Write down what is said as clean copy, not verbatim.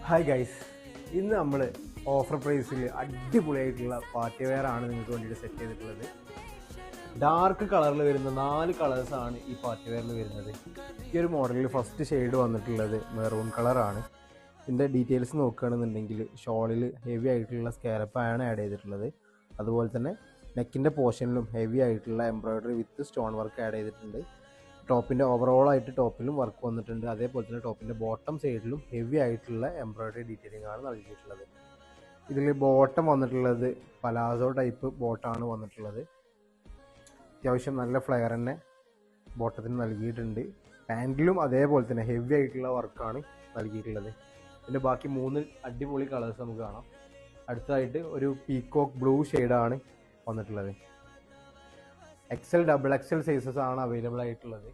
Hi guys, ഇന്ന് നമ്മൾ offer പ്രൈസിൽ അടിപൊളിയായിട്ടുള്ള പാർട്ടി വെയർ ആണ് നിങ്ങൾക്ക് വേണ്ടിയിട്ട് സെറ്റ് ചെയ്തിട്ടുള്ളത്. ഡാർക്ക് കളറിൽ വരുന്ന 4 കളേഴ്സാണ് ഈ പാർട്ടി വെയറിൽ വരുന്നത്. ഈ ഒരു മോഡലിൽ ഫസ്റ്റ് ഷെയ്ഡ് വന്നിട്ടുള്ളത് മെറൂൺ കളറാണ്. ഇതിൻ്റെ ഡീറ്റെയിൽസ് നോക്കുകയാണെന്നുണ്ടെങ്കിൽ ഷോളിൽ ഹെവി ആയിട്ടുള്ള സ്കാലപ്പാണ് ആഡ് ചെയ്തിട്ടുള്ളത്. അതുപോലെ തന്നെ നെക്കിൻ്റെ പോർഷനിലും ഹെവി ആയിട്ടുള്ള എംബ്രോയ്ഡറി വിത്ത് സ്റ്റോൺ വർക്ക് ആഡ് ചെയ്തിട്ടുണ്ട്. ടോപ്പിൻ്റെ ഓവറോളായിട്ട് ടോപ്പിലും വർക്ക് വന്നിട്ടുണ്ട്. അതേപോലെ തന്നെ ടോപ്പിൻ്റെ ബോട്ടം സൈഡിലും ഹെവി ആയിട്ടുള്ള എംബ്രോയ്ഡറി ഡീറ്റെയിലിംഗ് ആണ് നൽകിയിട്ടുള്ളത്. ഇതിൽ ബോട്ടം വന്നിട്ടുള്ളത് പലാസോ ടൈപ്പ് ബോട്ടാണ് വന്നിട്ടുള്ളത്. അത്യാവശ്യം നല്ല ഫ്ലെയർ തന്നെ ബോട്ടത്തിന് നൽകിയിട്ടുണ്ട്. പാൻറ്റിലും അതേപോലെ തന്നെ ഹെവി ആയിട്ടുള്ള വർക്കാണ് നൽകിയിട്ടുള്ളത്. ഇതിൻ്റെ ബാക്കി 3 അടിപൊളി കളേഴ്സ് നമുക്ക് കാണാം. അടുത്തതായിട്ട് ഒരു പീക്കോക്ക് ബ്ലൂ ഷെയ്ഡാണ് വന്നിട്ടുള്ളത്. XL, XXL സൈസസ് ആണ് അവൈലബിൾ ആയിട്ടുള്ളത്.